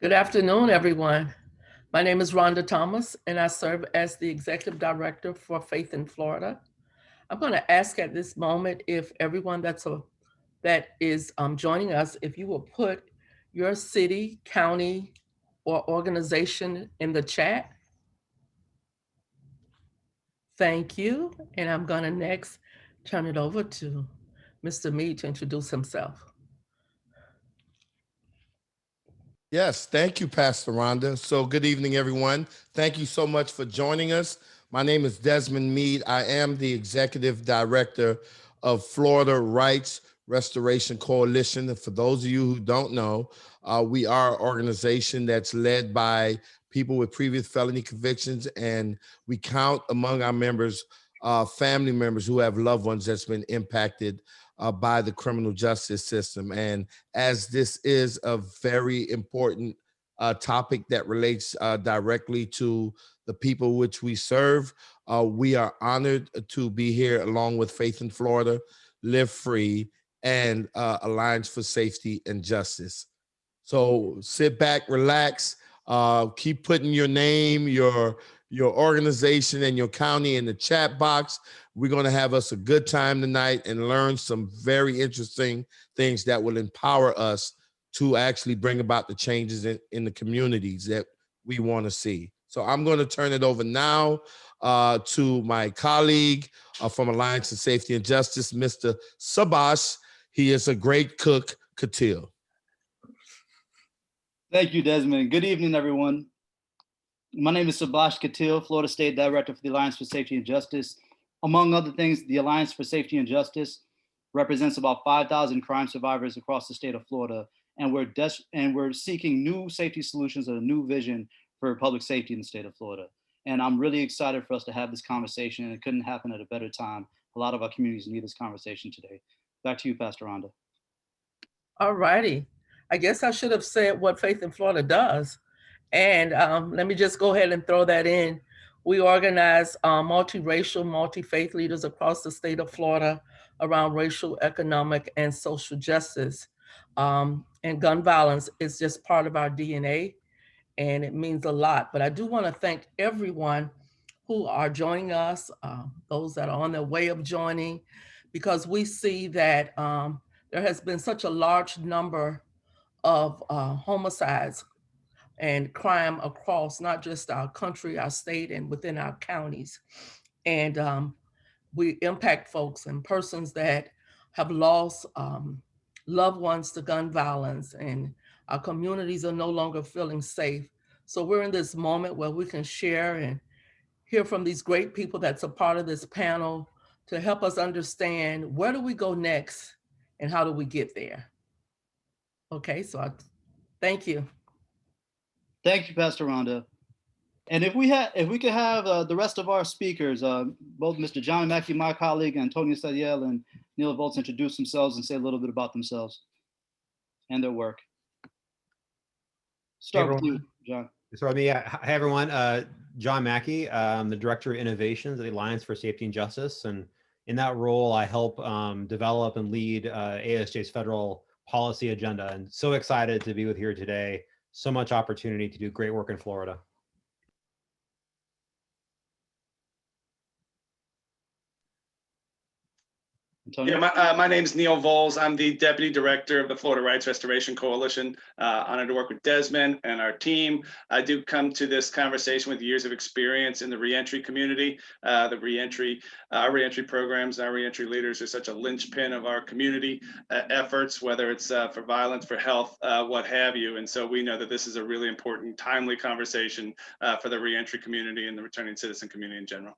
Good afternoon, everyone. My name is Rhonda Thomas, and I serve as the Executive Director for Faith in Florida. I'm going to ask at this moment if everyone that is joining us, if you will put your city, county, or organization in the chat. Thank you. And I'm going to next turn it over to Mr. Mead to introduce himself. Yes, thank you, Pastor Rhonda. So good evening, everyone. Thank you so much for joining us. My name is Desmond Mead. I am the Executive Director of Florida Rights Restoration Coalition. And for those of you who don't know, we are an organization that's led by people with previous felony convictions, and we count among our members family members who have loved ones that's been impacted by the criminal justice system. And as this is a very important topic that relates directly to the people which we serve, we are honored to be here along with Faith in Florida, Live Free, and Alliance for Safety and Justice. So sit back, relax, keep putting your name, your organization, and your county in the chat box. We're going to have us a good time tonight and learn some very interesting things that will empower us to actually bring about the changes in the communities that we want to see. So I'm going to turn it over now to my colleague from Alliance for Safety and Justice, Mr. Sabash. He is a great cook, Katil. Thank you, Desmond. Good evening, everyone. My name is Sabash Katil, Florida State Director for the Alliance for Safety and Justice. Among other things, the Alliance for Safety and Justice represents about 5,000 crime survivors across the state of Florida, and we're seeking new safety solutions and a new vision for public safety in the state of Florida. And I'm really excited for us to have this conversation, and it couldn't happen at a better time. A lot of our communities need this conversation today. Back to you, Pastor Rhonda. All righty. I guess I should have said what Faith in Florida does. And let me just go ahead and throw that in. We organize multiracial, multi-faith leaders across the state of Florida around racial, economic, and social justice. And gun violence is just part of our DNA, and it means a lot. But I do want to thank everyone who are joining us, those that are on their way of joining, because we see that there has been such a large number of homicides and crime across not just our country, our state, and within our counties. And we impact folks and persons that have lost loved ones to gun violence, and our communities are no longer feeling safe. So we're in this moment where we can share and hear from these great people that's a part of this panel to help us understand where do we go next and how do we get there. Okay, so thank you. Thank you, Pastor Rhonda. And if we could have the rest of our speakers, both Mr. John Mackey, my colleague, Antonio Sadiel, and Neil Volz, introduce themselves and say a little bit about themselves and their work. Start with you, John. Start with me. Hi, everyone. John Mackey. I'm the Director of Innovations at the Alliance for Safety and Justice. And in that role, I help develop and lead ASJ's federal policy agenda. And so excited to be with here today. So much opportunity to do great work in Florida. Yeah, my name is Neil Volz. I'm the Deputy Director of the Florida Rights Restoration Coalition. Honored to work with Desmond and our team. I do come to this conversation with years of experience in the reentry community. Our reentry programs, our reentry leaders are such a linchpin of our community efforts, whether it's for violence, for health, what have you. And so we know that this is a really important, timely conversation for the reentry community and the returning citizen community in general.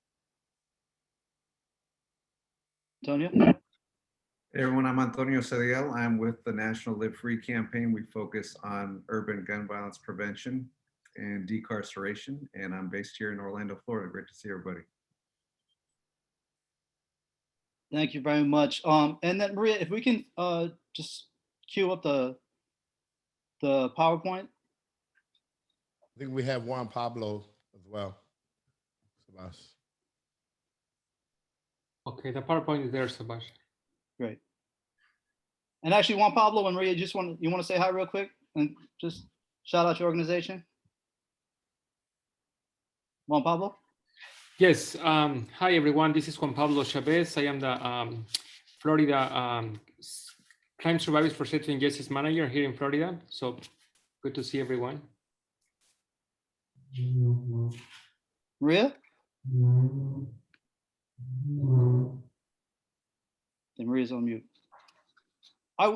Antonio? Hey everyone, I'm Antonio Sadiel. I'm with the National Live Free campaign. We focus on urban gun violence prevention and decarceration, and I'm based here in Orlando, Florida. Great to see everybody. Thank you very much. And then Maria, if we can just cue up the PowerPoint. I think we have Juan Pablo as well. Okay, the PowerPoint is there, Sabash. Great. And actually, Juan Pablo and Maria, you want to say hi real quick and just. shout out your organization. Juan Pablo? Yes. Hi, everyone. This is Juan Pablo Chavez. I am the Florida Crime Survivors for Safety and Justice Manager here in Florida. So good to see everyone. Maria? Then Maria's on mute.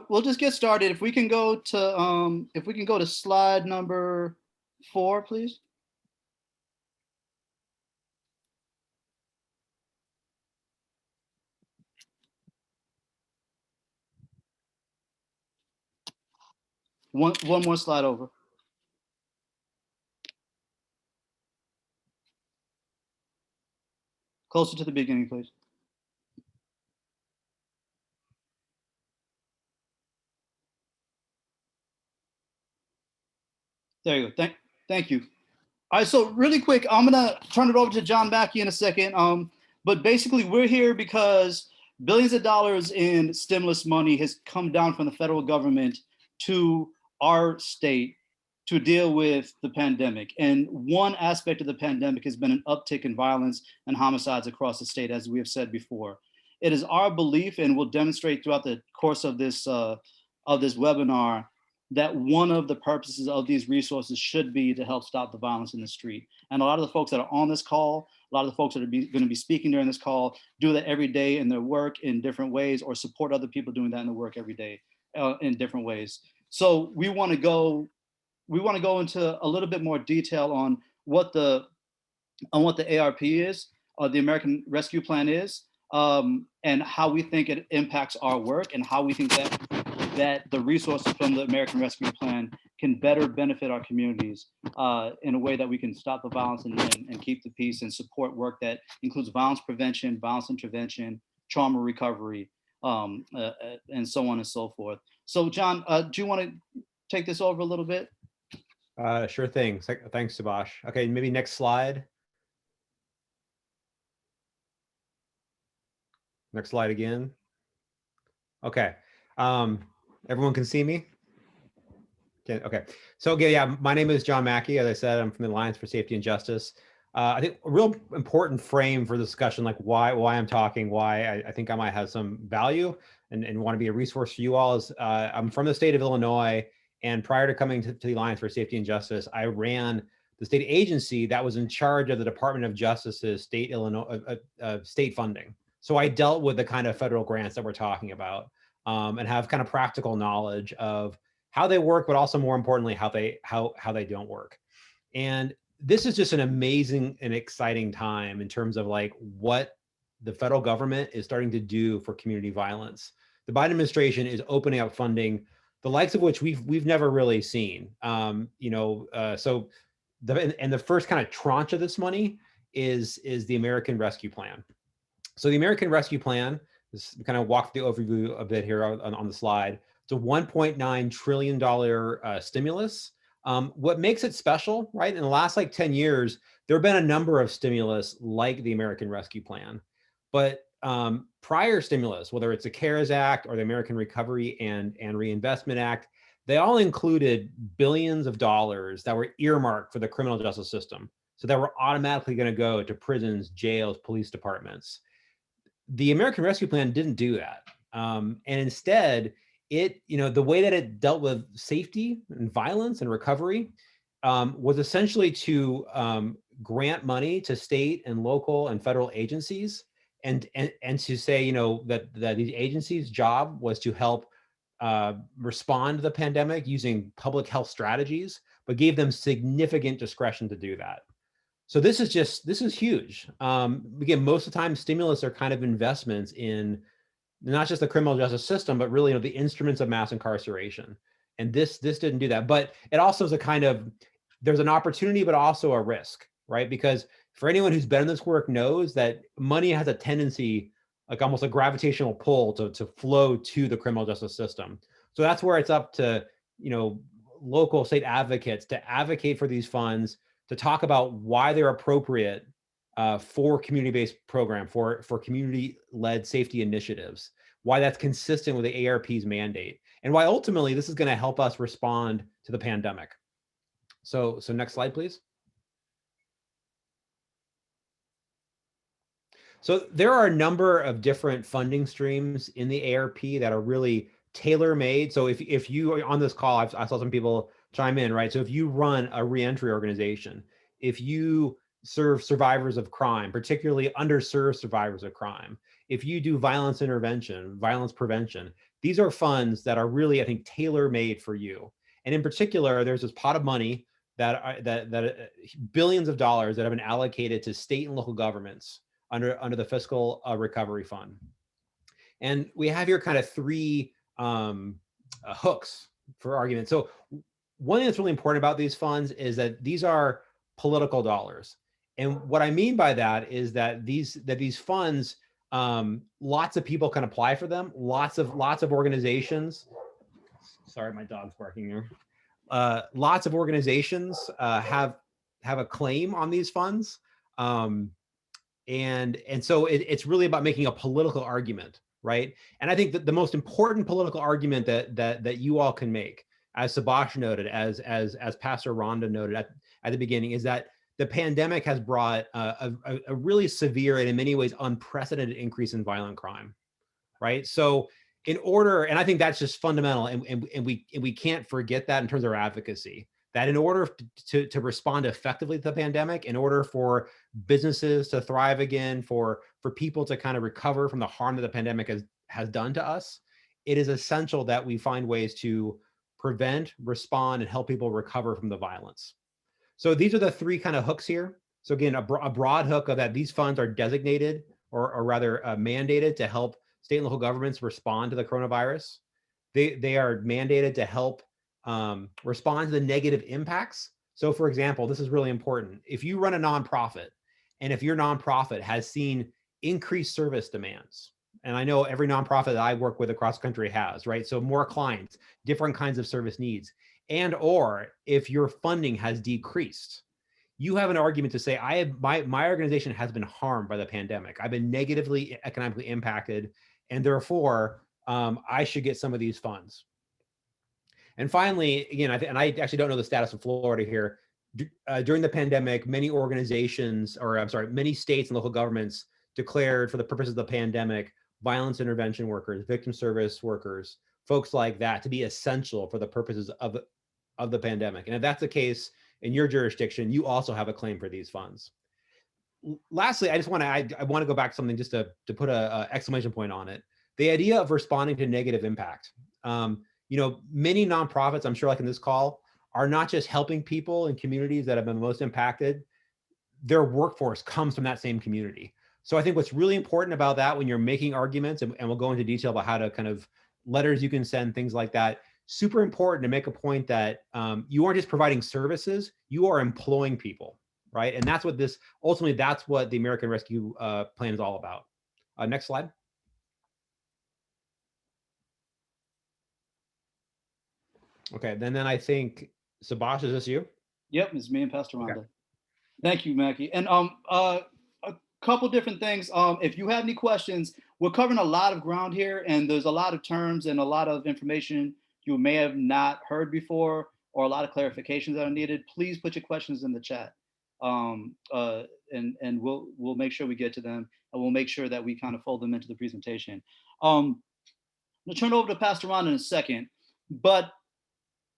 We'll just get started. If we can go to slide number 4, please. One more slide over. Closer to the beginning, please. There you go. Thank you. All right, so really quick, I'm gonna turn it over to John Mackey in a second. But basically, we're here because billions of dollars in stimulus money has come down from the federal government to our state to deal with the pandemic. And one aspect of the pandemic has been an uptick in violence and homicides across the state, as we have said before. It is our belief, and we'll demonstrate throughout the course of this webinar, that one of the purposes of these resources should be to help stop the violence in the street. And a lot of the folks that are on this call, a lot of the folks that are going to be speaking during this call, do that every day in their work in different ways, or support other people doing that in their work every day in different ways. So we want to go into a little bit more detail on what the ARP is, the American Rescue Plan is, and how we think it impacts our work, and how we think that the resources from the American Rescue Plan can better benefit our communities in a way that we can stop the violence and keep the peace, and support work that includes violence prevention, violence intervention, trauma recovery, and so on and so forth. So John, do you want to take this over a little bit? Sure thing. Thanks, Subash. Okay, maybe next slide. Next slide again. Okay. Everyone can see me? Okay. So again, yeah, my name is John Mackey. As I said, I'm from the Alliance for Safety and Justice. I think a real important frame for the discussion, like why I'm talking, why I think I might have some value and want to be a resource for you all, is I'm from the state of Illinois. And prior to coming to the Alliance for Safety and Justice, I ran the state agency that was in charge of the Department of Justice's state funding. So I dealt with the kind of federal grants that we're talking about, and have kind of practical knowledge of how they work, but also more importantly, how they don't work. And this is just an amazing and exciting time in terms of like what the federal government is starting to do for community violence. The Biden administration is opening up funding, the likes of which we've never really seen. So the first kind of tranche of this money is the American Rescue Plan. So the American Rescue Plan, this kind of walk the overview a bit here on the slide. It's a $1.9 trillion stimulus. What makes it special, right? In the last like 10 years, there have been a number of stimulus like the American Rescue Plan, but prior stimulus, whether it's the CARES Act or the American Recovery and Reinvestment Act, they all included billions of dollars that were earmarked for the criminal justice system. So that were automatically going to go to prisons, jails, police departments. The American Rescue Plan didn't do that. And instead, the way that it dealt with safety and violence and recovery was essentially to grant money to state and local and federal agencies, and to say, that these agencies' job was to help respond to the pandemic using public health strategies, but gave them significant discretion to do that. So this is huge. Again, most of the time, stimulus are kind of investments in not just the criminal justice system, but really, the instruments of mass incarceration. And this didn't do that. But it also is there's an opportunity, but also a risk, right? Because for anyone who's been in this work knows that money has a tendency, like almost a gravitational pull to flow to the criminal justice system. So that's where it's up to, local state advocates to advocate for these funds, to talk about why they're appropriate for community-based program, for community-led safety initiatives, why that's consistent with the ARP's mandate, and why ultimately this is going to help us respond to the pandemic. So next slide, please. So there are a number of different funding streams in the ARP that are really tailor-made. So if you are on this call, I saw some people chime in, right? So if you run a reentry organization, if you serve survivors of crime, particularly underserved survivors of crime, if you do violence intervention, violence prevention, these are funds that are really, I think, tailor-made for you. And in particular, there's this pot of money that billions of dollars that have been allocated to state and local governments under the fiscal recovery fund. And we have here kind of three hooks for argument. So one thing that's really important about these funds is that these are political dollars. And what I mean by that is that these funds, lots of people can apply for them. Lots of organizations. Sorry, my dog's barking here. Lots of organizations have a claim on these funds. And so it's really about making a political argument, right? And I think that the most important political argument that you all can make, as Subhash noted, as Pastor Rhonda noted at the beginning, is that the pandemic has brought a really severe and in many ways unprecedented increase in violent crime, right? So in order, and I think that's just fundamental, and we can't forget that in terms of our advocacy, that in order to respond effectively to the pandemic, in order for businesses to thrive again, for people to kind of recover from the harm that the pandemic has done to us, it is essential that we find ways to prevent, respond, and help people recover from the violence. So these are the three kind of hooks here. So again, a broad hook of that these funds are designated or rather mandated to help state and local governments respond to the coronavirus. They are mandated to help respond to the negative impacts. So for example, this is really important. If you run a nonprofit, and if your nonprofit has seen increased service demands, and I know every nonprofit that I work with across the country has, right? So more clients, different kinds of service needs, and or if your funding has decreased, you have an argument to say, my organization has been harmed by the pandemic. I've been negatively economically impacted, and therefore I should get some of these funds. And finally, again, I actually don't know the status of Florida here. During the pandemic, many organizations, or I'm sorry, many states and local governments declared, for the purposes of the pandemic, violence intervention workers, victim service workers, folks like that, to be essential for the purposes of the pandemic. And if that's the case in your jurisdiction, you also have a claim for these funds. Lastly, I want to go back to something just to put an exclamation point on it. The idea of responding to negative impact. Many nonprofits, I'm sure like in this call, are not just helping people in communities that have been most impacted. Their workforce comes from that same community. So I think what's really important about that when you're making arguments, and we'll go into detail about how to kind of letters you can send, things like that, super important to make a point that you aren't just providing services, you are employing people, right? And that's what ultimately, that's what the American Rescue Plan is all about. Next slide. Okay, then I think, Subhash, is this you? Yep, it's me and Pastor Rhonda. Okay. Thank you, Mackie. And a couple different things. If you have any questions, we're covering a lot of ground here, and there's a lot of terms and a lot of information you may have not heard before, or a lot of clarifications that are needed. Please put your questions in the chat, and we'll make sure we get to them, and we'll make sure that we kind of fold them into the presentation. I'll turn it over to Pastor Rhonda in a second, but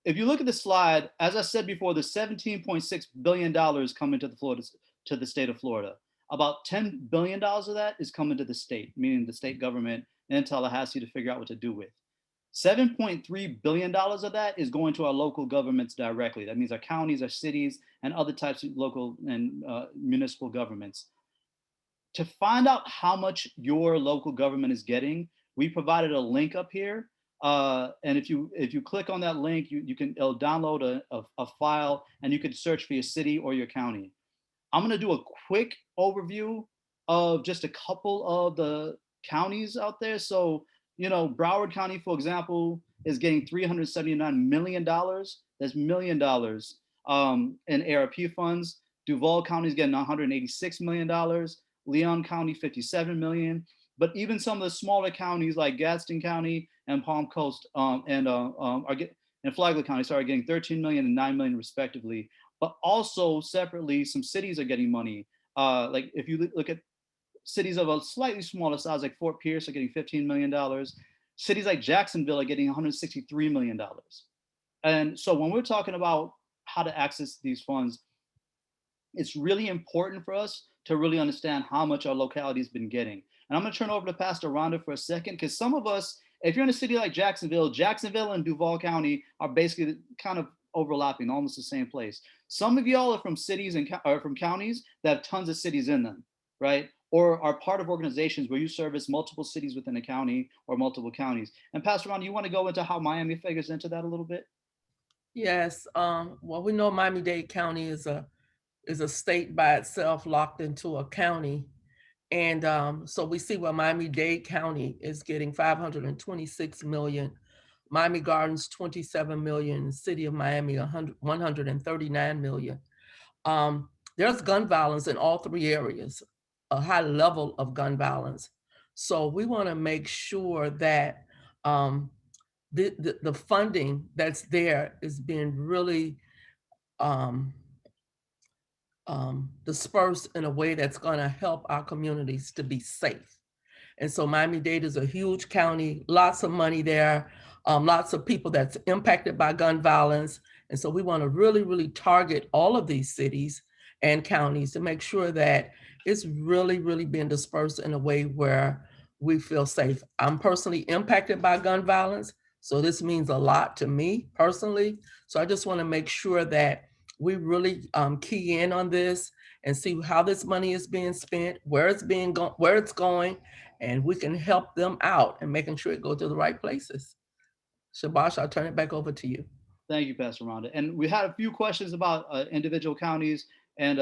if you look at the slide, as I said before, the $17.6 billion coming to the state of Florida. About $10 billion of that is coming to the state, meaning the state government in Tallahassee to figure out what to do with. $7.3 billion of that is going to our local governments directly. That means our counties, our cities, and other types of local and municipal governments. To find out how much your local government is getting, we provided a link up here. And if you click on that link, it'll download a file, and you can search for your city or your county. I'm going to do a quick overview of just a couple of the counties out there. So, Broward County, for example, is getting $379 million. That's $1 million in ARP funds. Duval County is getting $186 million. Leon County, $57 million. But even some of the smaller counties like Gadsden County and Palm Coast are and Flagler County, sorry, getting 13 million and 9 million respectively. But also separately, some cities are getting money. Like if you look at cities of a slightly smaller size, like Fort Pierce, are getting $15 million. Cities like Jacksonville are getting $163 million. And so when we're talking about how to access these funds, it's really important for us to really understand how much our locality has been getting. And I'm going to turn over to Pastor Rhonda for a second, because some of us, if you're in a city like Jacksonville, Jacksonville and Duval County are basically kind of overlapping, almost the same place. Some of y'all are from cities and are from counties that have tons of cities in them, right? Or are part of organizations where you service multiple cities within a county or multiple counties. And Pastor Rhonda, you want to go into how Miami figures into that a little bit? Yes. Well, we know Miami-Dade County is a state by itself, locked into a county. And so we see where Miami-Dade County is getting 526 million, Miami Gardens 27 million, City of Miami 139 million. There's gun violence in all three areas, a high level of gun violence. So we want to make sure that the funding that's there is being really dispersed in a way that's going to help our communities to be safe. And so Miami-Dade is a huge county, lots of money there, lots of people that's impacted by gun violence. And so we want to really, really target all of these cities and counties to make sure that it's really, really being dispersed in a way where we feel safe. I'm personally impacted by gun violence, so this means a lot to me personally. So I just want to make sure that we really key in on this and see how this money is being spent, where it's going, and we can help them out and making sure it goes to the right places. Shabash, I'll turn it back over to you. Thank you, Pastor Rhonda. And we had a few questions about individual counties. And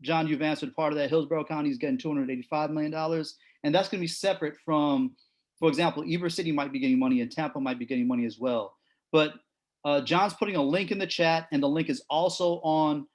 John, you've answered part of that. Hillsborough County is getting $285 million. And that's going to be separate from, for example, Ybor City might be getting money and Tampa might be getting money as well. But John's putting a link in the chat, and the link is also on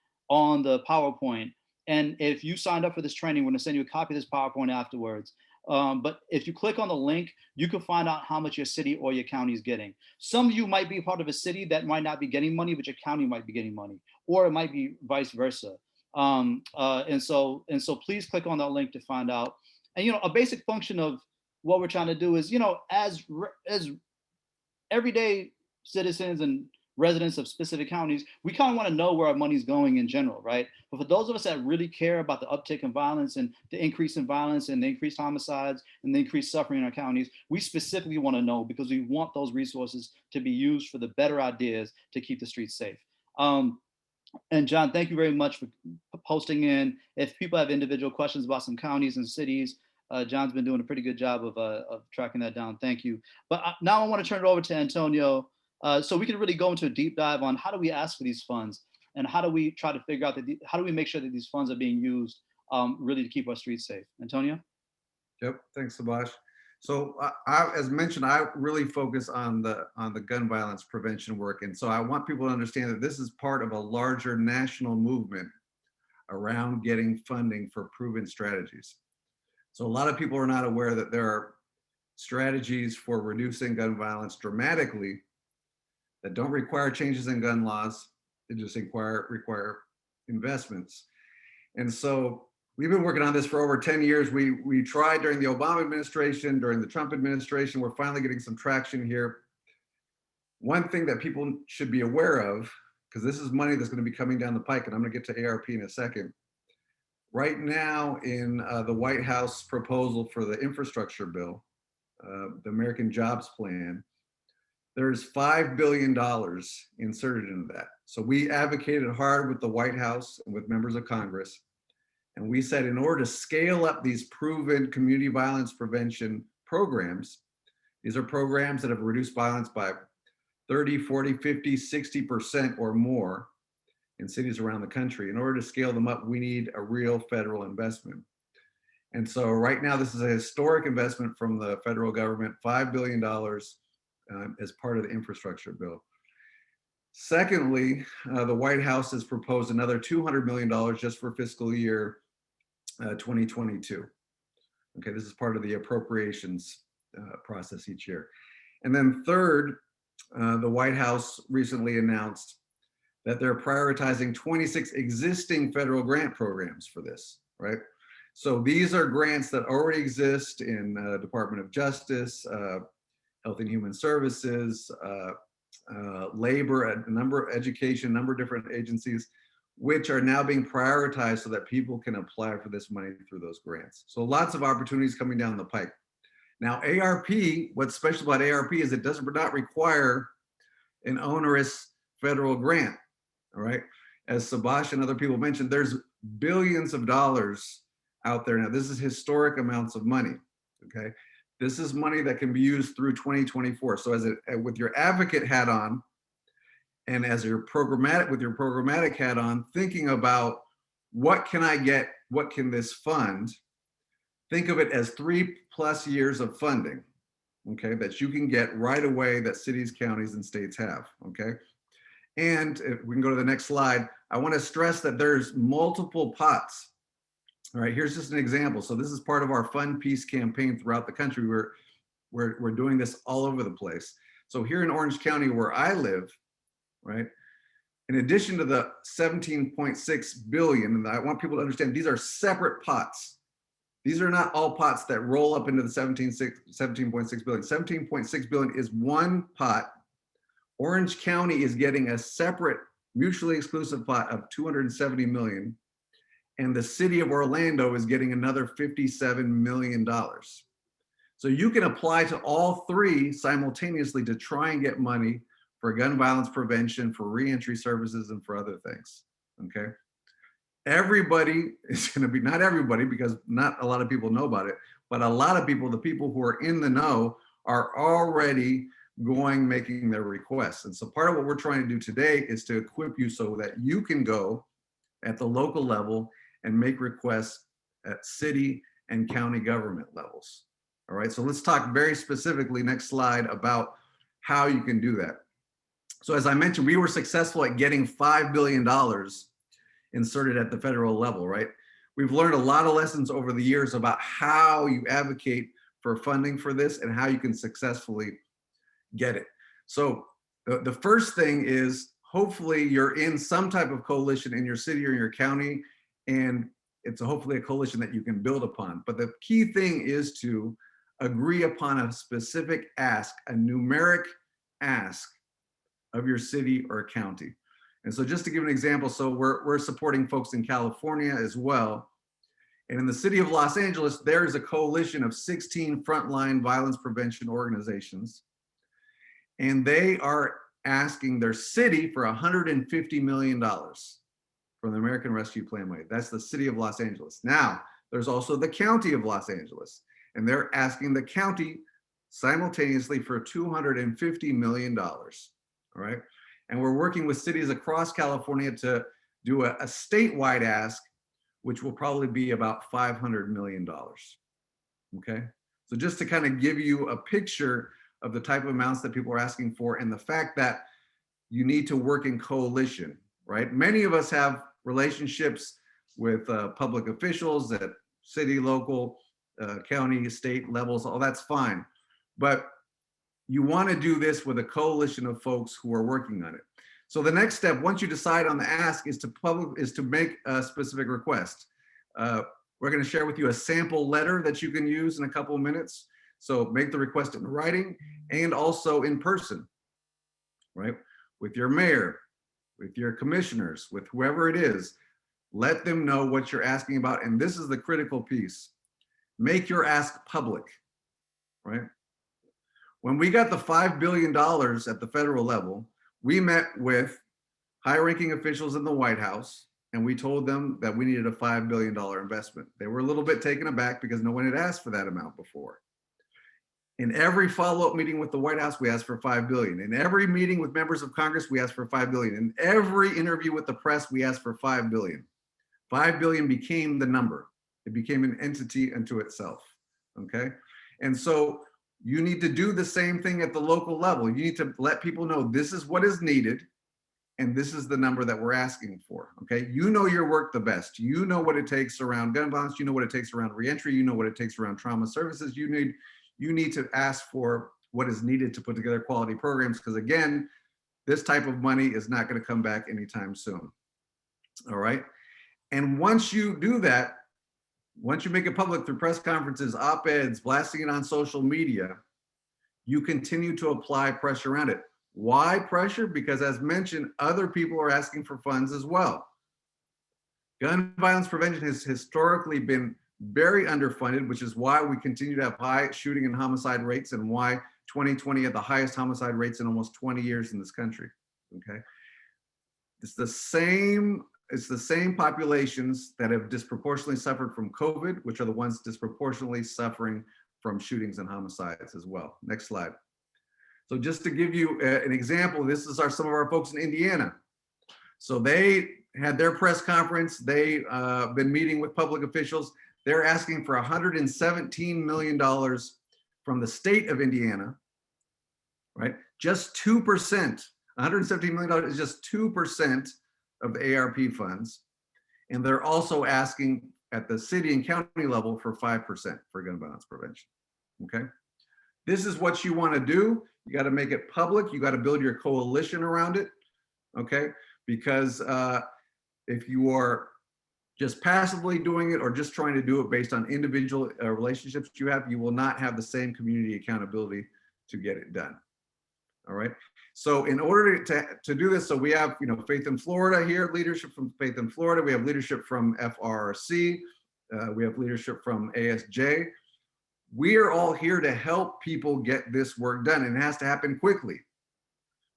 the PowerPoint. And if you signed up for this training, we're going to send you a copy of this PowerPoint afterwards. But if you click on the link, you can find out how much your city or your county is getting. Some of you might be part of a city that might not be getting money, but your county might be getting money, or it might be vice versa. And so please click on that link to find out. And, a basic function of what we're trying to do is, as everyday citizens and residents of specific counties, we kind of want to know where our money's going in general, right? But for those of us that really care about the uptick in violence and the increase in violence and the increased homicides and the increased suffering in our counties, we specifically want to know, because we want those resources to be used for the better ideas to keep the streets safe. And John, thank you very much for posting in. If people have individual questions about some counties and cities, John's been doing a pretty good job of tracking that down. Thank you. But now I want to turn it over to Antonio, so we can really go into a deep dive on how do we ask for these funds, and how do we try to figure out how do we make sure that these funds are being used really to keep our streets safe. Antonio? Yep, thanks, Subash. So as mentioned, I really focus on the gun violence prevention work. And so I want people to understand that this is part of a larger national movement around getting funding for proven strategies. So a lot of people are not aware that there are strategies for reducing gun violence dramatically that don't require changes in gun laws. They just require investments. And so we've been working on this for over 10 years. We tried during the Obama administration, during the Trump administration. We're finally getting some traction here. One thing that people should be aware of, because this is money that's going to be coming down the pike, and I'm going to get to ARP in a second. Right now in the White House proposal for the infrastructure bill, the American Jobs Plan, there's $5 billion inserted into that. So we advocated hard with the White House and with members of Congress. And we said, in order to scale up these proven community violence prevention programs, these are programs that have reduced violence by 30, 40, 50, 60% or more in cities around the country. In order to scale them up, we need a real federal investment. And so right now, this is a historic investment from the federal government, $5 billion as part of the infrastructure bill. Secondly, the White House has proposed another $200 million just for fiscal year 2022. Okay, this is part of the appropriations process each year. And then third, the White House recently announced that they're prioritizing 26 existing federal grant programs for this, right? So these are grants that already exist in Department of Justice, Health and Human Services, labor, a number of education, a number of different agencies, which are now being prioritized so that people can apply for this money through those grants. So lots of opportunities coming down the pike. Now, ARP, what's special about ARP is it does not require an onerous federal grant, all right? As Subhash and other people mentioned, there's billions of dollars out there now. This is historic amounts of money, okay? This is money that can be used through 2024. So with your advocate hat on, and as your programmatic hat on, thinking about what can I get, what can this fund? Think of it as 3+ years of funding, okay, that you can get right away that cities, counties, and states have, okay? And if we can go to the next slide, I want to stress that there's multiple pots. All right, here's just an example. So this is part of our Fund Peace campaign throughout the country. We're doing this all over the place. So here in Orange County, where I live, right, in addition to the 17.6 billion, and I want people to understand these are separate pots. These are not all pots that roll up into the 17.6 billion. 17.6 billion is one pot. Orange County is getting a separate mutually exclusive pot of 270 million. And the city of Orlando is getting another $57 million. So you can apply to all three simultaneously to try and get money for gun violence prevention, for reentry services, and for other things, okay? Everybody is gonna be, not everybody, because not a lot of people know about it, but a lot of people, the people who are in the know, are already making their requests. And so part of what we're trying to do today is to equip you so that you can go at the local level and make requests at city and county government levels. All right, so let's talk very specifically, next slide, about how you can do that. So as I mentioned, we were successful at getting $5 billion inserted at the federal level, right? We've learned a lot of lessons over the years about how you advocate for funding for this and how you can successfully get it. So the first thing is, hopefully you're in some type of coalition in your city or your county, and it's hopefully a coalition that you can build upon. But the key thing is to agree upon a specific ask, a numeric ask of your city or county. And so just to give an example, so we're supporting folks in California as well. And in the city of Los Angeles, there is a coalition of 16 frontline violence prevention organizations. And they are asking their city for $150 million from the American Rescue Plan money. That's the city of Los Angeles. Now, there's also the county of Los Angeles, and they're asking the county simultaneously for $250 million, all right? And we're working with cities across California to do a statewide ask, which will probably be about $500 million, okay? So just to kind of give you a picture of the type of amounts that people are asking for, and the fact that you need to work in coalition, right? Many of us have relationships with public officials at city, local, county, state levels, all that's fine. But you want to do this with a coalition of folks who are working on it. So the next step, once you decide on the ask, is to make a specific request. We're going to share with you a sample letter that you can use in a couple of minutes. So make the request in writing and also in person, right? With your mayor, with your commissioners, with whoever it is. Let them know what you're asking about. And this is the critical piece. Make your ask public, right? When we got the $5 billion at the federal level, we met with high-ranking officials in the White House, and we told them that we needed a $5 billion investment. They were a little bit taken aback because no one had asked for that amount before. In every follow-up meeting with the White House, we asked for $5 billion. In every meeting with members of Congress, we asked for $5 billion. In every interview with the press, we asked for $5 billion. $5 billion became the number. It became an entity unto itself, okay? And so you need to do the same thing at the local level. You need to let people know this is what is needed, and this is the number that we're asking for, okay? You know your work the best. You know what it takes around gun violence. You know what it takes around reentry. You know what it takes around trauma services. You need to ask for what is needed to put together quality programs, because again, this type of money is not going to come back anytime soon. All right. And once you do that, once you make it public through press conferences, op-eds, blasting it on social media, you continue to apply pressure around it. Why pressure? Because as mentioned, other people are asking for funds as well. Gun violence prevention has historically been very underfunded, which is why we continue to have high shooting and homicide rates, and why 2020 had the highest homicide rates in almost 20 years in this country. Okay, it's the same populations that have disproportionately suffered from COVID, which are the ones disproportionately suffering from shootings and homicides as well. Next slide. So just to give you an example, this is some of our folks in Indiana. So they had their press conference. They've been meeting with public officials. They're asking for $117 million from the state of Indiana, right? Just 2%, $117 million is just 2% of the ARP funds. And they're also asking at the city and county level for 5% for gun violence prevention, okay? This is what you wanna do. You gotta make it public. You gotta build your coalition around it, okay? Because if you are just passively doing it or just trying to do it based on individual relationships you have, you will not have the same community accountability to get it done. All right. So in order to do this, so we have, Faith in Florida here, leadership from Faith in Florida. We have leadership from FRC. We have leadership from ASJ. We are all here to help people get this work done, and it has to happen quickly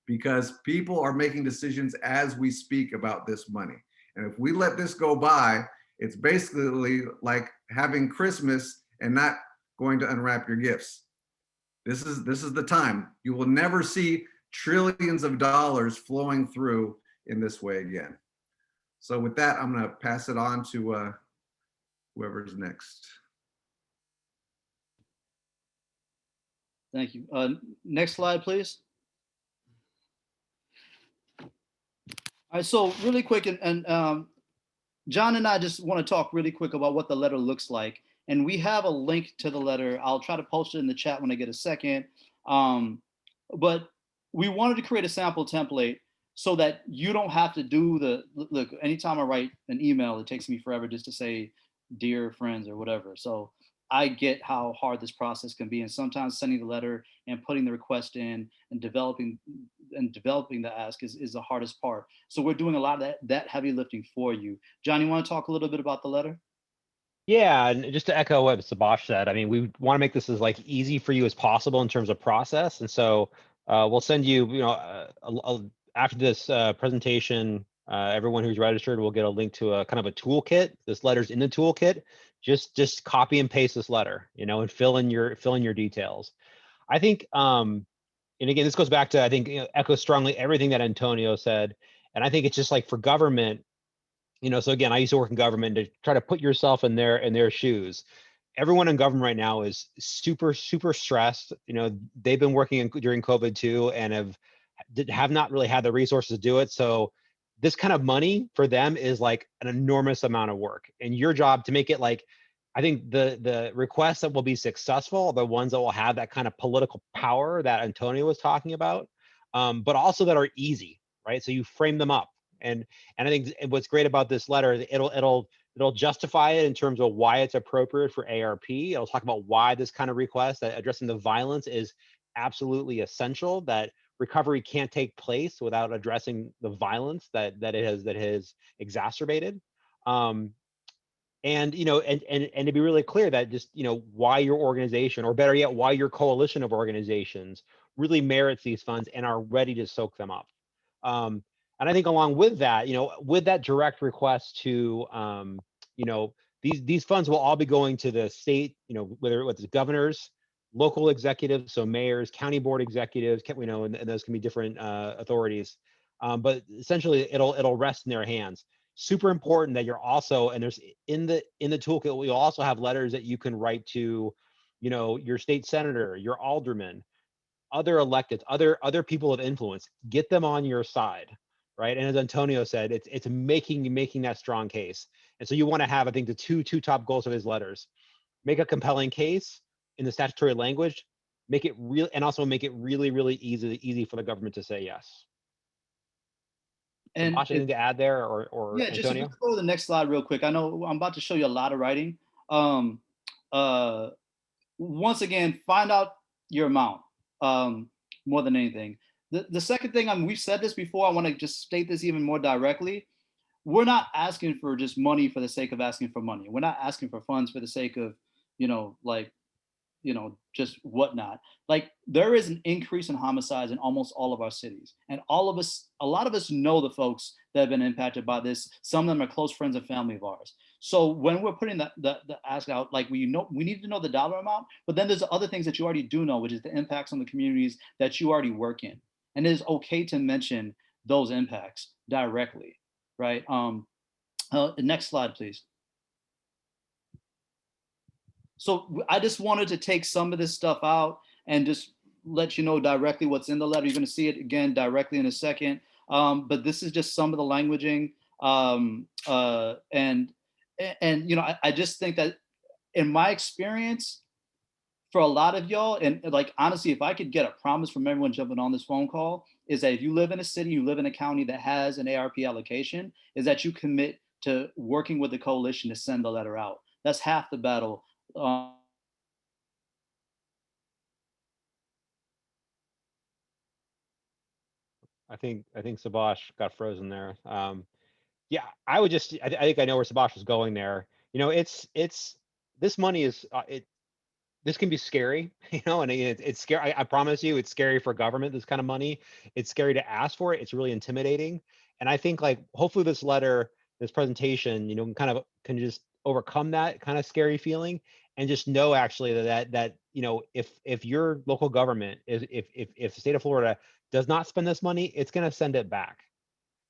because people are making decisions as we speak about this money. And if we let this go by, it's basically like having Christmas and not going to unwrap your gifts. This is the time. You will never see trillions of dollars flowing through in this way again. So with that, I'm gonna pass it on to whoever's next. Thank you. Next slide, please. All right, so really quick, and John and I just want to talk really quick about what the letter looks like. And we have a link to the letter. I'll try to post it in the chat when I get a second. But we wanted to create a sample template so that you don't have to do look, anytime I write an email, it takes me forever just to say, dear friends or whatever. So I get how hard this process can be. And sometimes sending the letter and putting the request in and developing the ask is the hardest part. So we're doing a lot of that heavy lifting for you. John, you want to talk a little bit about the letter? Yeah, and just to echo what Sabash said, I mean, we want to make this as easy for you as possible in terms of process. And so we'll send you, after this presentation, everyone who's registered will get a link to a kind of a toolkit. This letter's in the toolkit. Just copy and paste this letter, and fill in your details. I think, and again, this goes back to, I think, echo strongly everything that Antonio said. And I think it's just like for government, so again, I used to work in government, to try to put yourself in their shoes. Everyone in government right now is super, super stressed. They've been working during COVID too, and have not really had the resources to do it. So this kind of money for them is like an enormous amount of work. And your job to make it I think the requests that will be successful are the ones that will have that kind of political power that Antonio was talking about, but also that are easy, right? So you frame them up. And I think what's great about this letter, it'll justify it in terms of why it's appropriate for ARP. It'll talk about why this kind of request, that addressing the violence is absolutely essential, that recovery can't take place without addressing the violence that it has exacerbated. And to be really clear that just, why your organization, or better yet, why your coalition of organizations really merits these funds and are ready to soak them up. And I think along with that, with that direct request to, these funds will all be going to the state, whether it's governors, local executives, so mayors, county board executives, and those can be different authorities. But essentially, it'll rest in their hands. Super important that you're also, and there's in the toolkit, we also have letters that you can write to, your state senator, your alderman, other electeds, other people of influence. Get them on your side. Right, and as Antonio said, it's making that strong case. And so you want to have, I think, the two top goals of his letters: make a compelling case in the statutory language, make it real, and also make it really, really easy for the government to say yes. And Josh, anything to add there, or yeah, just if we Antonio? could go to the next slide real quick. I know I'm about to show you a lot of writing. Once again, find out your amount more than anything. The second thing, we've said this before, I want to just state this even more directly. We're not asking for just money for the sake of asking for money. We're not asking for funds for the sake of, just whatnot. Like, there is an increase in homicides in almost all of our cities. And a lot of us know the folks that have been impacted by this. Some of them are close friends and family of ours. So when we're putting the ask out, like, we need to know the dollar amount, but then there's other things that you already do know, which is the impacts on the communities that you already work in. And it is okay to mention those impacts directly, right? Next slide, please. So I just wanted to take some of this stuff out and just let you know directly what's in the letter. You're going to see it again directly in a second. But this is just some of the languaging. I just think that in my experience, for a lot of y'all, and like, honestly, if I could get a promise from everyone jumping on this phone call, is that if you live in a city, you live in a county that has an ARP allocation, is that you commit to working with the coalition to send the letter out. That's half the battle. I think Sabash got frozen there. Yeah, I would just, I think I know where Sabash was going there. It's this money is this can be scary, and it's scary. I promise you, it's scary for government, this kind of money. It's scary to ask for it. It's really intimidating. And I think, like, hopefully this letter, this presentation, can just overcome that kind of scary feeling, and just know actually that if your local government if the state of Florida does not spend this money, it's going to send it back.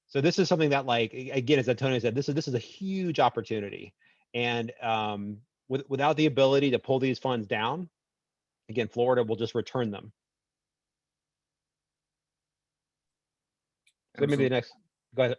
So this is something that, like, again, as Antonio said, this is a huge opportunity. And without the ability to pull these funds down, again, Florida will just return them. So maybe the next, go ahead.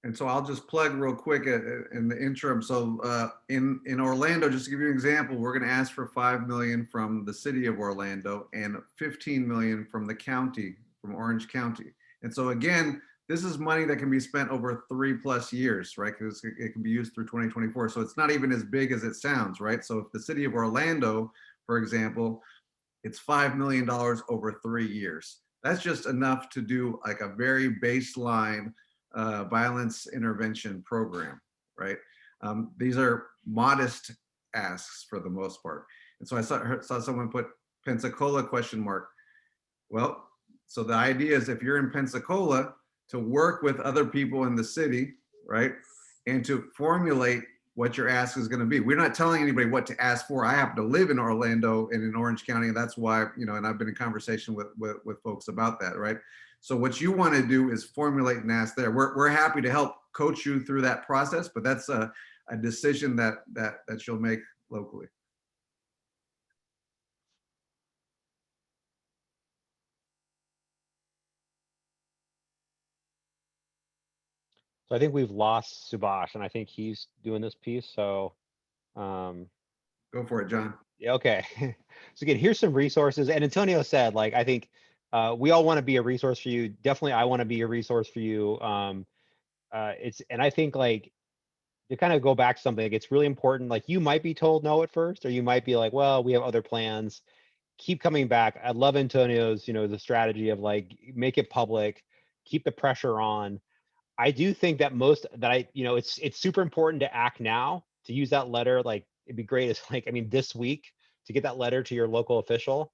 And so I'll just plug real quick in the interim. So in Orlando, just to give you an example, we're going to ask for $5 million from the city of Orlando and $15 million from the county, from Orange County. And so again, this is money that can be spent over 3+ years, right? Because it can be used through 2024. So it's not even as big as it sounds, right? So if the city of Orlando, for example, it's $5 million over 3 years. That's just enough to do like a very baseline violence intervention program, right? These are modest asks for the most part. And so I saw someone put Pensacola ? Well, so the idea is, if you're in Pensacola, to work with other people in the city, right? And to formulate what your ask is going to be. We're not telling anybody what to ask for. I happen to live in Orlando and in Orange County, and that's why, and I've been in conversation with folks about that, right? So what you want to do is formulate and ask there. We're happy to help coach you through that process, but that's a decision that you'll make locally. So I think we've lost Subash, and I think he's doing this piece. So go for it, John. Okay. So again, here's some resources. And Antonio said, like, I think we all want to be a resource for you. Definitely, I want to be a resource for you. And I think, like, to kind of go back to something, it's really important. Like, you might be told no at first, or you might be like, well, we have other plans. Keep coming back. I love Antonio's, the strategy of, like, make it public, keep the pressure on. I do think that it's super important to act now, to use that letter. Like, it'd be great. It's like, this week, to get that letter to your local official.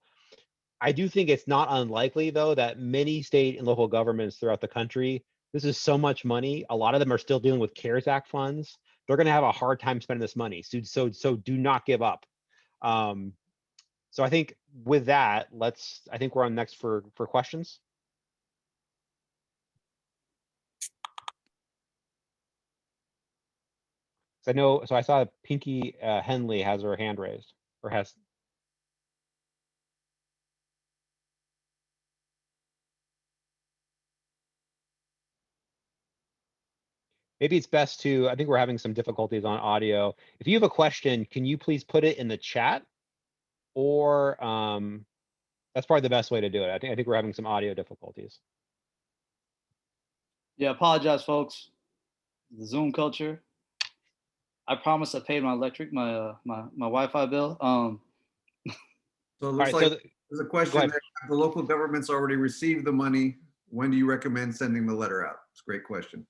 I do think it's not unlikely, though, that many state and local governments throughout the country, this is so much money. A lot of them are still dealing with CARES Act funds. They're going to have a hard time spending this money. So do not give up. So I think with that, I think we're on next for questions. So I saw Pinky Henley has her hand raised, or has. Maybe it's best to, I think we're having some difficulties on audio. If you have a question, can you please put it in the chat? or that's probably the best way to do it. I think we're having some audio difficulties. Yeah, apologize, folks. The Zoom culture. I promise I paid my electric, my Wi-Fi bill. So it All looks right, like so there's a question there. The local government's already received the money. When do you recommend sending the letter out? It's a great question.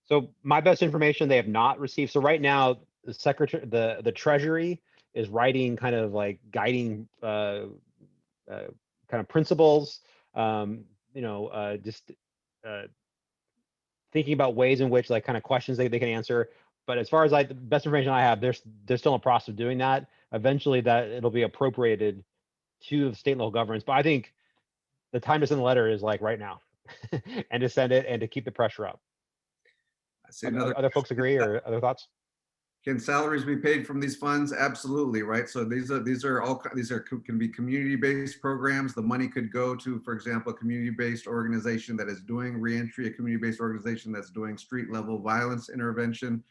So my best information, they have not received. So right now, the secretary, the Treasury is writing kind of like guiding kind of principles. Just thinking about ways in which like kind of questions they can answer. But as far as the best information I have, they're still in the process of doing that. Eventually, that it'll be appropriated to the state and local governments. But I think the time to send the letter is like right now, and to send it and to keep the pressure up. I see another. Other folks agree or other thoughts? Can salaries be paid from these funds? Absolutely, right? So these can be community-based programs. The money could go to, for example, a community-based organization that is doing reentry, a community-based organization that's doing street-level violence intervention,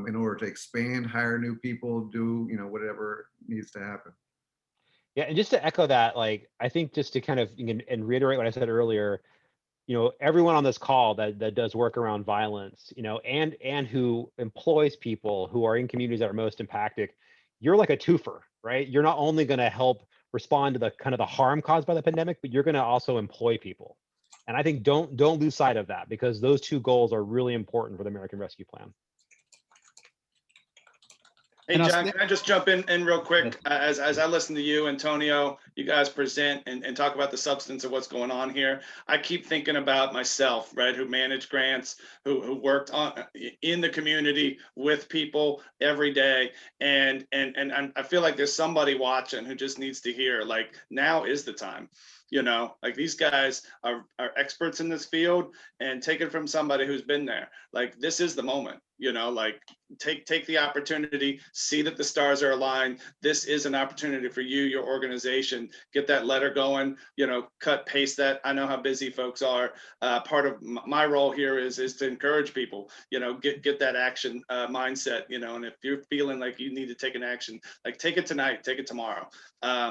in order to expand, hire new people, do whatever needs to happen. Yeah, and just to echo that, like I think just to kind of and reiterate what I said earlier, everyone on this call that does work around violence, and who employs people who are in communities that are most impacted, you're like a twofer, right? You're not only going to help respond to the kind of the harm caused by the pandemic, but you're going to also employ people. And I think don't lose sight of that, because those two goals are really important for the American Rescue Plan. Hey, John, can I just jump in real quick? As I listen to you, Antonio, you guys present and talk about the substance of what's going on here, I keep thinking about myself, right, who managed grants, who worked in the community with people every day. And I feel like there's somebody watching who just needs to hear, like, now is the time. Like these guys are experts in this field, and take it from somebody who's been there. Like, this is the moment, like take the opportunity, see that the stars are aligned. This is an opportunity for you, your organization, get that letter going, cut, paste that. I know how busy folks are. Part of my role here is to encourage people, get that action mindset, and if you're feeling like you need to take an action, like take it tonight, take it tomorrow.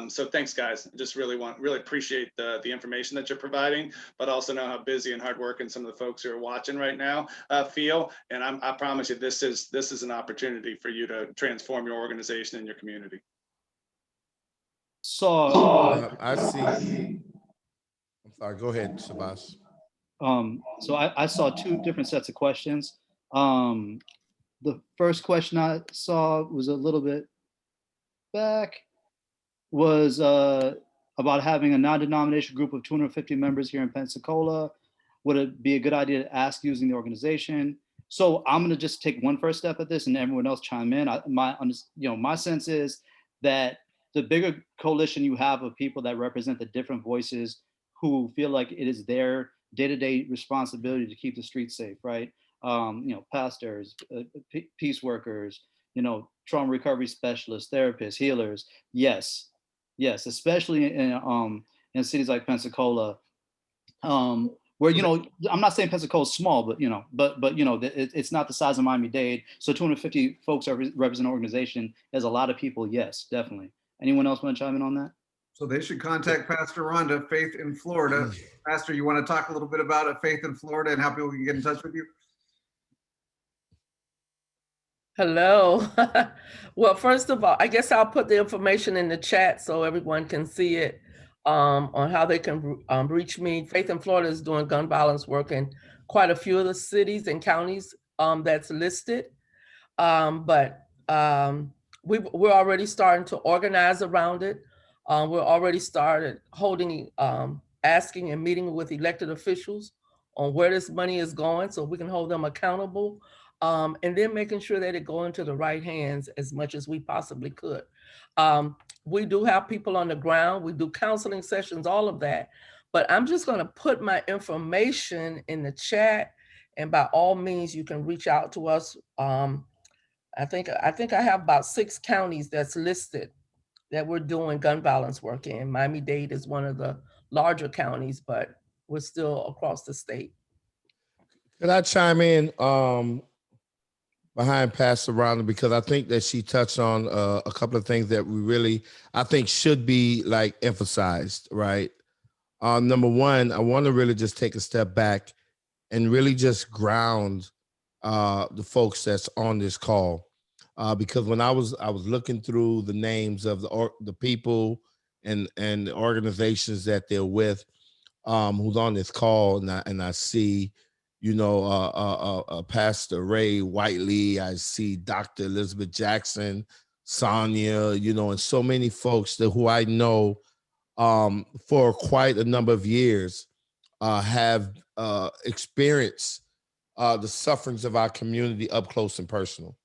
So thanks, guys. Just really appreciate the information that you're providing, but also know how busy and hardworking some of the folks who are watching right now feel. And I promise you, this is an opportunity for you to transform your organization and your community. So I see. I'm sorry. Go ahead, Shabazz. So I saw two different sets of questions. The first question I saw was a little bit back, was about having a non-denominational group of 250 members here in Pensacola. Would it be a good idea to ask using the organization? So I'm going to just take one first step at this, and everyone else chime in. My sense is that the bigger coalition you have of people that represent the different voices who feel like it is their day-to-day responsibility to keep the streets safe, right? Pastors, peace workers, trauma recovery specialists, therapists, healers. Yes, especially in cities like Pensacola, where I'm not saying Pensacola's small, but it's not the size of Miami-Dade. So 250 folks represent an organization. There's a lot of people. Yes, definitely. Anyone else want to chime in on that? So they should contact Pastor Rhonda, Faith in Florida. Pastor, you want to talk a little bit about Faith in Florida and how people can get in touch with you? Hello. Well, first of all, I guess I'll put the information in the chat so everyone can see it, on how they can reach me. Faith in Florida is doing gun violence work in quite a few of the cities and counties that's listed. We're already starting to organize around it. We're already started holding, asking and meeting with elected officials on where this money is going so we can hold them accountable. And then making sure that it go into the right hands as much as we possibly could. We do have people on the ground. We do counseling sessions, all of that. But I'm just going to put my information in the chat, and by all means, you can reach out to us. I think I have about 6 counties that's listed that we're doing gun violence work in. Miami-Dade is one of the larger counties, but we're still across the state. Could I chime in? behind Pastor Rhonda because I think that she touched on a couple of things that we really, I think, should be like emphasized, right? Number one, I want to really just take a step back and really just ground the folks that's on this call, because when I was looking through the names of the people and the organizations that they're with, who's on this call, and I see, Pastor Ray Whiteley, I see Dr. Elizabeth Jackson, Sonia, and so many folks who I know for quite a number of years have experienced the sufferings of our community up close and personal,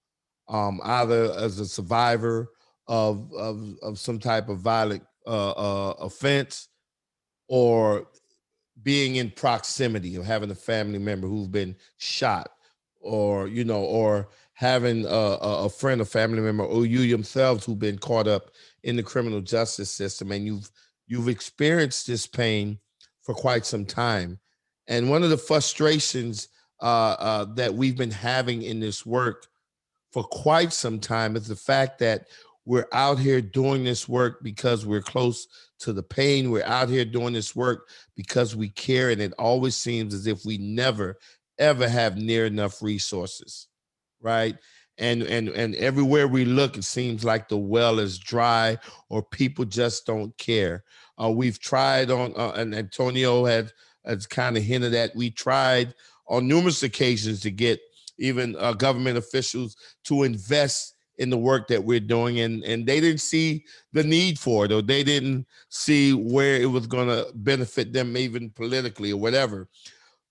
either as a survivor of some type of violent offense, or being in proximity of having a family member who's been shot, or or having a friend, a family member, or you yourselves who've been caught up in the criminal justice system, and you've experienced this pain for quite some time. And one of the frustrations that we've been having in this work for quite some time is the fact that we're out here doing this work because we're close to the pain. We're out here doing this work because we care, and it always seems as if we never, ever have near enough resources, right? And everywhere we look, it seems like the well is dry, or people just don't care. We've tried on, and Antonio has kind of hinted at, we tried on numerous occasions to get even government officials to invest in the work that we're doing, and they didn't see the need for it, or they didn't see where it was going to benefit them, even politically or whatever.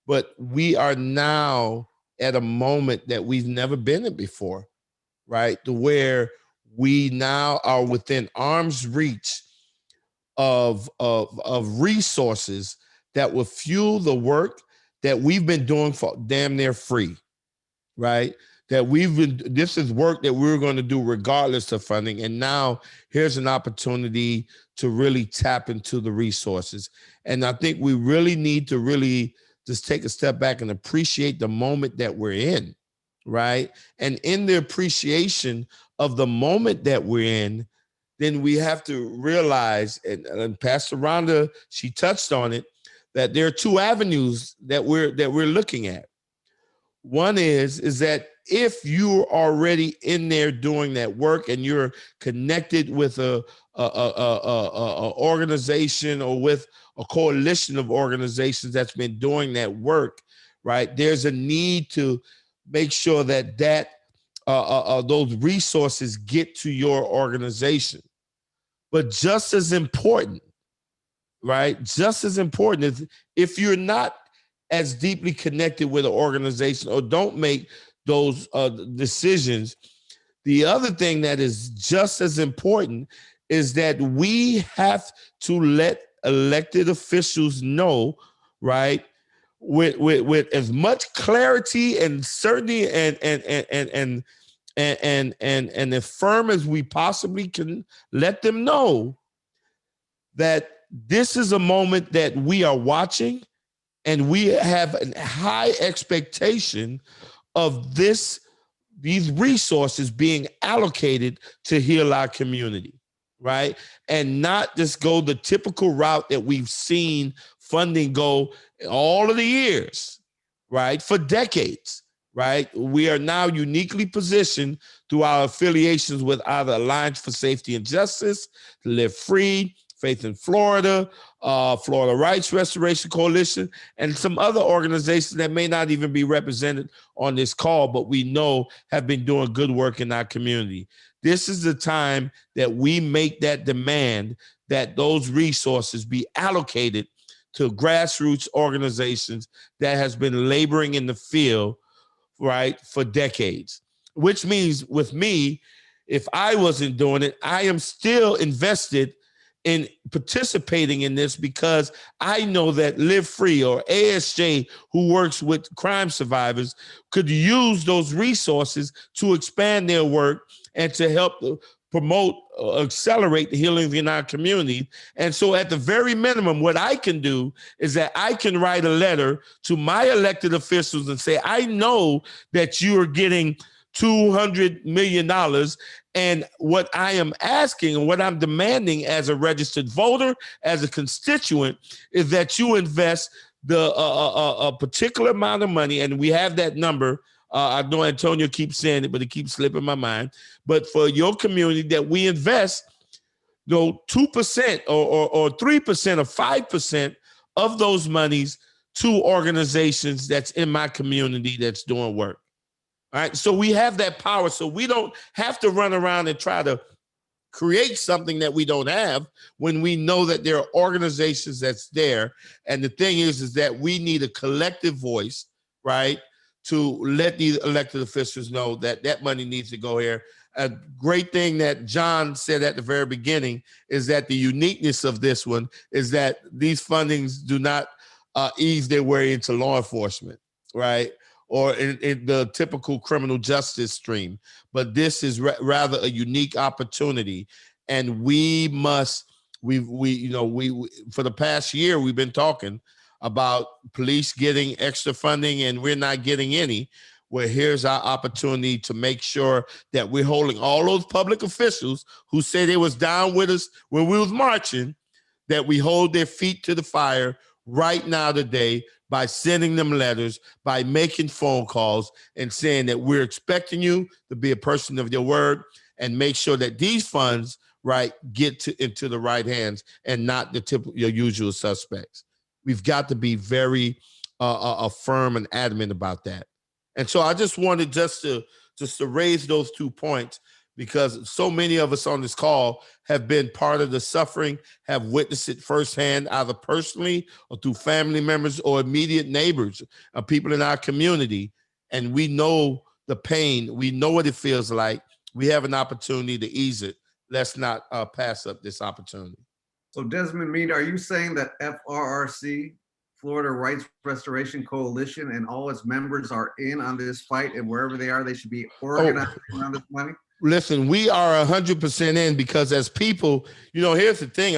But we are now at a moment that we've never been in before, right? To where we now are within arm's reach of resources that will fuel the work that we've been doing for damn near free, right? That this is work that we're going to do regardless of funding. And now here's an opportunity to really tap into the resources. And I think we really need to really just take a step back and appreciate the moment that we're in, right? And in the appreciation of the moment that we're in, then we have to realize, and Pastor Rhonda, she touched on it, that there are two avenues that we're looking at. One is that if you're already in there doing that work and you're connected with a organization or with a coalition of organizations that's been doing that work, right? There's a need to make sure that those resources get to your organization. But just as important, right? Just as important is if you're not as deeply connected with an organization or don't make those decisions, the other thing that is just as important is that we have to let elected officials know, right, with as much clarity and certainty and as firm as we possibly can, let them know that this is a moment that we are watching, and we have a high expectation of these resources being allocated to heal our community, right? And not just go the typical route that we've seen funding go all of the years, right? For decades, right? We are now uniquely positioned through our affiliations with either Alliance for Safety and Justice, Live Free, Faith in Florida, Florida Rights Restoration Coalition, and some other organizations that may not even be represented on this call, but we know have been doing good work in our community. This is the time that we make that demand that those resources be allocated to grassroots organizations that has been laboring in the field, right, for decades. Which means with me, if I wasn't doing it, I am still invested in participating in this, because I know that Live Free or ASJ, who works with crime survivors, could use those resources to expand their work and to help promote, accelerate the healing in our community. And so at the very minimum, what I can do is that I can write a letter to my elected officials and say, I know that you are getting $200 million. And what I am asking and what I'm demanding as a registered voter, as a constituent, is that you invest a particular amount of money, and we have that number. I know Antonio keeps saying it, but it keeps slipping my mind. But for your community, that we invest 2% or 3% or 5% of those monies to organizations that's in my community that's doing work. All right. So we have that power. So we don't have to run around and try to create something that we don't have when we know that there are organizations that's there. And the thing is that we need a collective voice, right, to let these elected officials know that that money needs to go here. A great thing that John said at the very beginning is that the uniqueness of this one is that these fundings do not ease their way into law enforcement, right? Or in the typical criminal justice stream. But this is rather a unique opportunity. And we must, we for the past year, we've been talking about police getting extra funding and we're not getting any. Well, here's our opportunity to make sure that we're holding all those public officials who say they was down with us when we was marching, that we hold their feet to the fire right now today by sending them letters, by making phone calls and saying that we're expecting you to be a person of your word and make sure that these funds, right, get into the right hands and not the your usual suspects. We've got to be very firm and adamant about that. And so I just wanted just to raise those 2 points, because so many of us on this call have been part of the suffering, have witnessed it firsthand, either personally or through family members or immediate neighbors or people in our community. And we know the pain. We know what it feels like. We have an opportunity to ease it. Let's not pass up this opportunity. So Desmond Meade, are you saying that FRRC, Florida Rights Restoration Coalition, and all its members are in on this fight, and wherever they are, they should be organizing around this money? Listen, we are 100% in, because as people, here's the thing,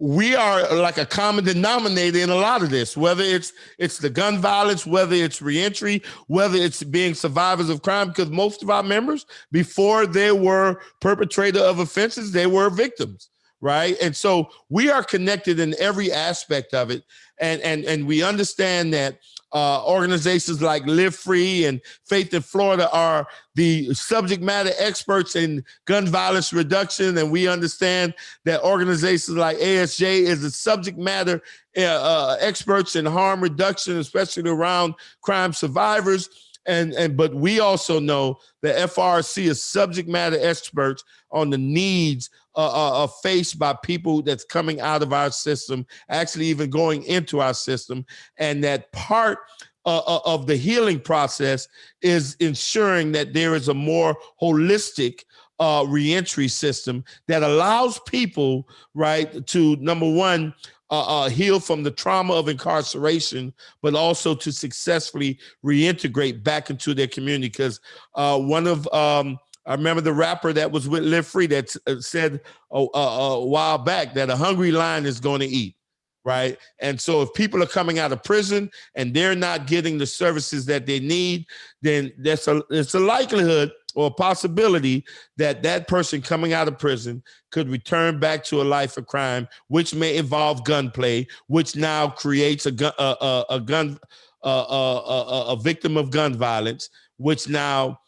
we are like a common denominator in a lot of this, whether it's the gun violence, whether it's reentry, whether it's being survivors of crime, because most of our members, before they were perpetrator of offenses, they were victims, right? And so we are connected in every aspect of it. And we understand that organizations like LIVEFREE and Faith in Florida are the subject matter experts in gun violence reduction. And we understand that organizations like ASJ is the subject matter experts in harm reduction, especially around crime survivors. But we also know that FRC is subject matter experts on the needs faced by people that's coming out of our system, actually even going into our system. And that part of the healing process is ensuring that there is a more holistic reentry system that allows people, right, to, number one, heal from the trauma of incarceration, but also to successfully reintegrate back into their community. Because I remember the rapper that was with LIVEFREE that said a while back that a hungry lion is going to eat, right? And so if people are coming out of prison and they're not getting the services that they need, then it's a likelihood or a possibility that that person coming out of prison could return back to a life of crime, which may involve gunplay, which now creates a victim of gun violence, which now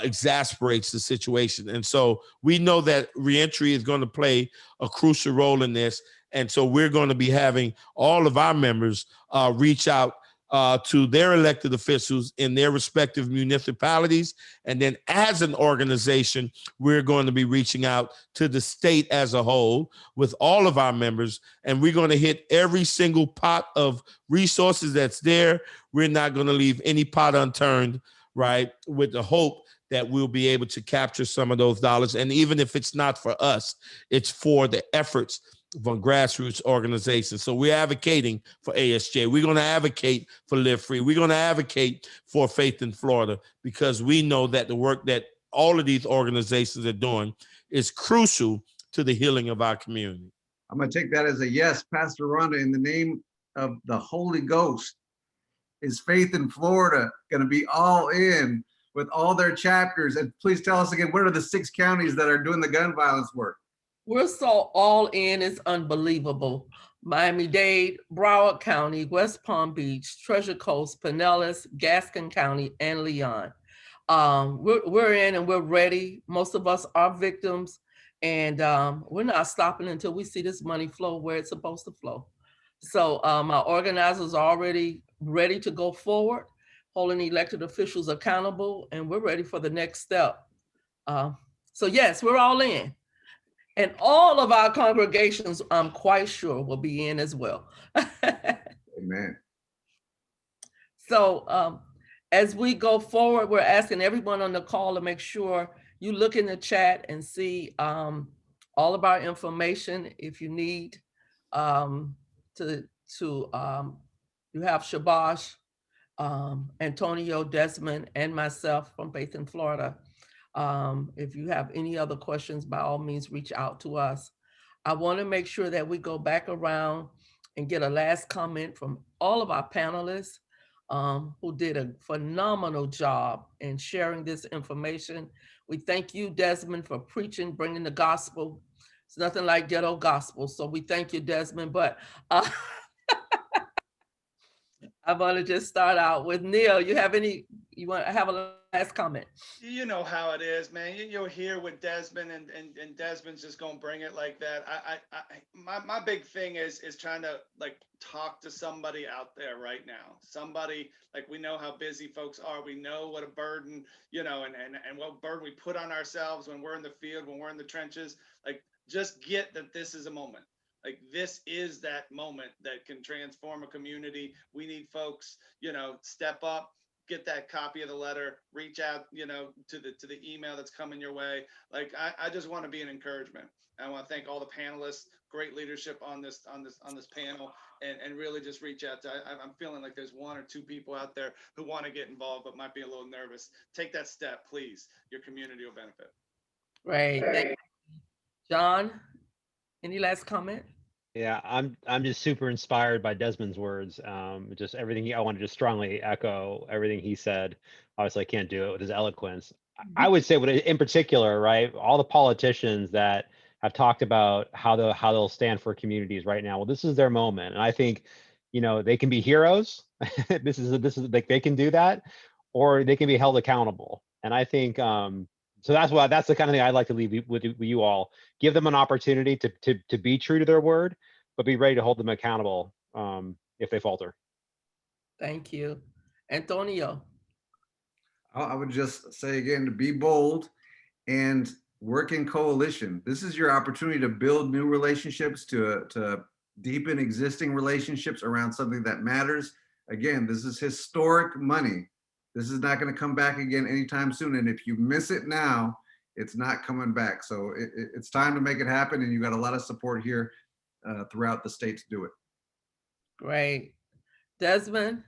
exasperates the situation. And so we know that reentry is going to play a crucial role in this. And so we're going to be having all of our members reach out to their elected officials in their respective municipalities. And then as an organization, we're going to be reaching out to the state as a whole with all of our members. And we're going to hit every single pot of resources that's there. We're not going to leave any pot unturned, right? With the hope that we'll be able to capture some of those dollars. And even if it's not for us, it's for the efforts from grassroots organizations. So we're advocating for ASJ. We're going to advocate for LIVEFREE. We're going to advocate for Faith in Florida, because we know that the work that all of these organizations are doing is crucial to the healing of our community. I'm going to take that as a yes. Pastor Rhonda, in the name of the Holy Ghost, is Faith in Florida going to be all in with all their chapters. And please tell us again, what are the 6 counties that are doing the gun violence work? We're so all in, it's unbelievable. Miami-Dade, Broward County, West Palm Beach, Treasure Coast, Pinellas, Gaston County, and Leon. We're in and we're ready. Most of us are victims, and we're not stopping until we see this money flow where it's supposed to flow. So our organizers are already ready to go forward, holding elected officials accountable, and we're ready for the next step. So yes, we're all in. And all of our congregations, I'm quite sure, will be in as well. Amen. So as we go forward, we're asking everyone on the call to make sure you look in the chat and see all of our information. If you need you have Shabash, Antonio, Desmond, and myself from Faith in Florida. If you have any other questions, by all means, reach out to us. I want to make sure that we go back around and get a last comment from all of our panelists who did a phenomenal job in sharing this information. We thank you, Desmond, for preaching, bringing the gospel. It's nothing like ghetto gospel, so we thank you, Desmond. But I want to just start out with Neil. You want to have a last comment? You know how it is, man. You're here with Desmond, and Desmond's just gonna bring it like that. My big thing is trying to like talk to somebody out there right now. Somebody, like, we know how busy folks are. We know what a burden, and what burden we put on ourselves when we're in the field, when we're in the trenches. Like, just get that this is a moment. Like, this is that moment that can transform a community. We need folks, step up, get that copy of the letter, reach out, to the email that's coming your way. Like, I just want to be an encouragement. I want to thank all the panelists, great leadership on this panel, and really just reach out to, I'm feeling like there's 1 or 2 people out there who want to get involved, but might be a little nervous. Take that step, please. Your community will benefit. Right. Thank you. John, any last comment? Yeah, I'm just super inspired by Desmond's words. Just everything I want to just strongly echo everything he said. Obviously, I can't do it with his eloquence. I would say, in particular, right, all the politicians that have talked about how they'll stand for communities right now. Well, this is their moment, and I think, they can be heroes. this is like, they can do that, or they can be held accountable. And I think so that's the kind of thing I'd like to leave with you all. Give them an opportunity to be true to their word, but be ready to hold them accountable if they falter. Thank you. Antonio. I would just say again, to be bold and work in coalition. This is your opportunity to build new relationships, to deepen existing relationships around something that matters. Again, this is historic money. This is not going to come back again anytime soon. And if you miss it now, it's not coming back. So it's time to make it happen. And you got a lot of support here throughout the state to do it. Great. Desmond?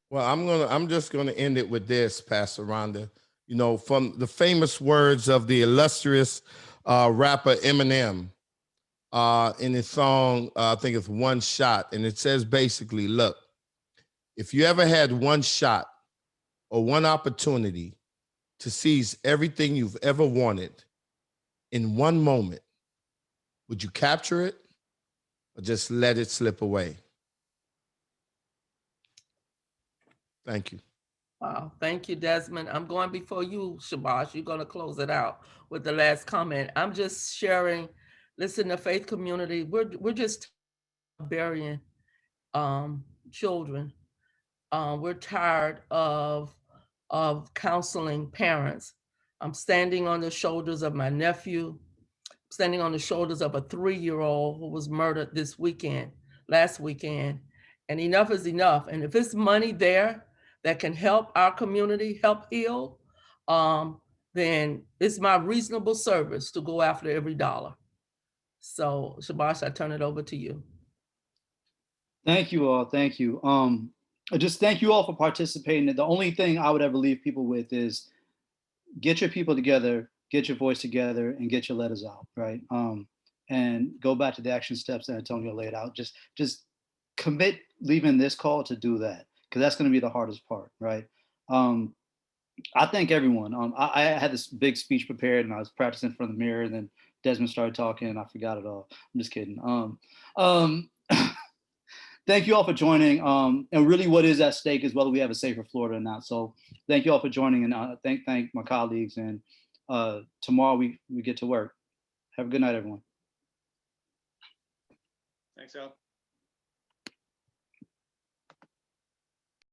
Well, I'm just gonna end it with this, Pastor Rhonda. From the famous words of the illustrious rapper Eminem in his song, I think it's One Shot. And it says basically, look, if you ever had one shot or one opportunity to seize everything you've ever wanted in one moment, would you capture it or just let it slip away? Thank you. Wow, thank you, Desmond. I'm going before you, Shabash. You're going to close it out with the last comment. I'm just sharing, listen, the faith community, we're just burying children. We're tired of counseling parents. I'm standing on the shoulders of my nephew, standing on the shoulders of a 3-year-old who was murdered last weekend. And enough is enough. And if it's money there that can help our community, help heal, then it's my reasonable service to go after every dollar. So, Shabash, I turn it over to you. Thank you all. Thank you. Just thank you all for participating. The only thing I would ever leave people with is get your people together, get your voice together, and get your letters out, right? And go back to the action steps that Antonio laid out. Just commit leaving this call to do that, because that's going to be the hardest part, right? I thank everyone. I had this big speech prepared and I was practicing in front of the mirror, and then Desmond started talking and I forgot it all. I'm just kidding. Thank you all for joining. And really what is at stake is whether we have a safer Florida or not. So thank you all for joining, and thank my colleagues, and tomorrow we get to work. Have a good night, everyone. Thanks, Al.